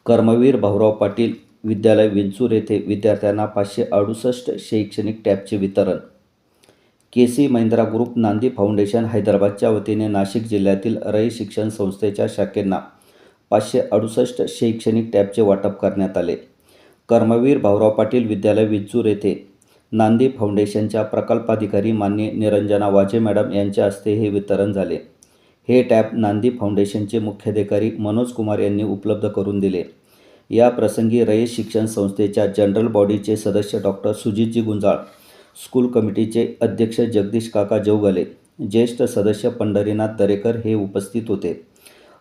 कर्मवीर भाऊराव पाटील विद्यालय विंचूर येथे विद्यार्थ्यांना 568 शैक्षणिक टॅबचे वितरण. के.सी. महिंद्रा ग्रुप नांदी फाउंडेशन हैदराबादच्या वतीने नाशिक जिल्ह्यातील रयत शिक्षण संस्थेच्या शाखेंना 568 शैक्षणिक टॅबचे वाटप करण्यात आले. कर्मवीर भाऊराव पाटील विद्यालय विंचूर येथे नांदी फाउंडेशनच्या प्रकल्पाधिकारी माननीय निरंजना वाजे मॅडम यांच्या हस्ते हे वितरण झाले. हे टॅब नांदी फाउंडेशनचे मुख्याधिकारी मनोज कुमार यांनी उपलब्ध करून दिले. या प्रसंगी रयत शिक्षण संस्थेच्या जनरल बॉडीचे सदस्य डॉक्टर सुजितजी गुंजाळ, स्कूल कमिटीचे अध्यक्ष जगदीश काका जवगले, ज्येष्ठ सदस्य पंढरीनाथ दरेकर हे उपस्थित होते.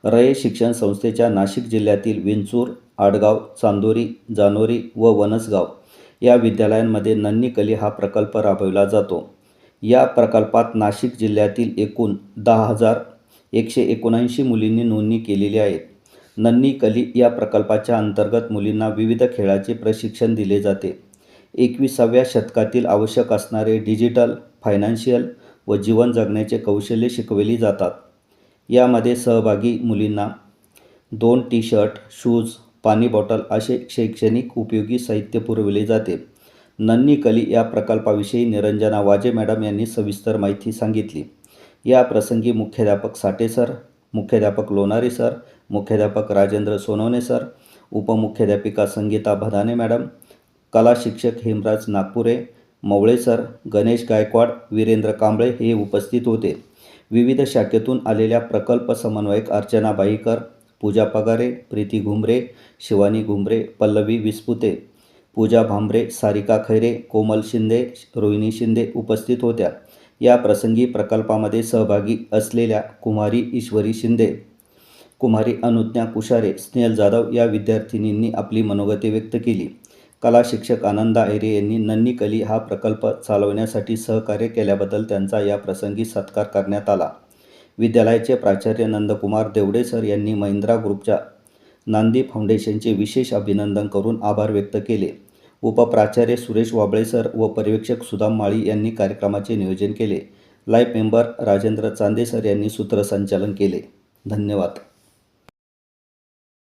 रयत शिक्षण संस्थेच्या नाशिक जिल्ह्यातील विंचूर, आडगाव, चांदोरी, जानोरी व वनसगाव या विद्यालयांमध्ये नन्ही कली हा प्रकल्प राबविला जातो. या प्रकल्पात नाशिक जिल्ह्यातील एकूण 10,179 मुलींनी नोंदणी केलेली आहे. नन्ही कली या प्रकल्पाच्या अंतर्गत मुलींना विविध खेळाचे प्रशिक्षण दिले जाते. 21व्या शतकातील आवश्यक असणारे डिजिटल, फायनान्शियल व जीवन जगण्याचे कौशल्य शिकवली जातात. यामध्ये सहभागी मुलींना 2 टी-शर्ट, शूज, पाणी बॉटल असे शैक्षणिक उपयोगी साहित्य पुरविले जाते. नन्ही कली या प्रकल्पाविषयी निरंजना वाजे मॅडम यांनी सविस्तर माहिती सांगितली. या प्रसंगी मुख्याध्यापक साठे सर, मुख्याध्यापक लोणारे सर, मुख्याध्यापक राजेंद्र सोनवणे सर, उपमुख्याध्यापिका संगीता भदाने मॅडम, कला शिक्षक हेमराज नागपुरे, मवळे सर, गणेश गायकवाड, वीरेंद्र कांबळे हे उपस्थित होते. विविध शाखेतून आलेल्या प्रकल्प समन्वयक अर्चना बाईकर, पूजा पगारे, प्रीती घुमरे, शिवानी घुमरे, पल्लवी विस्पुते, पूजा भांबरे, सारिका खैरे, कोमल शिंदे, रोहिणी शिंदे उपस्थित होत्या. या प्रसंगी प्रकल्पामध्ये सहभागी असलेल्या कुमारी ईश्वरी शिंदे, कुमारी अनुज्ञा कुशारे, स्नेहल जाधव या विद्यार्थिनींनी आपली मनोगते व्यक्त केली. कला शिक्षक आनंदा ऐरे यांनी नन्ही कली हा प्रकल्प चालवण्यासाठी सहकार्य केल्याबद्दल त्यांचा या प्रसंगी सत्कार करण्यात आला. विद्यालयाचे प्राचार्य नंदकुमार देवडे सर यांनी महिंद्रा ग्रुपच्या नांदी फाउंडेशनचे विशेष अभिनंदन करून आभार व्यक्त केले. उपप्राचार्य सुरेश वाबळे सर व पर्यवेक्षक सुदाम माळी यांनी कार्यक्रमाचे नियोजन केले. Live member Rajendra Chande sir यांनी सूत्रसंचालन केले. धन्यवाद.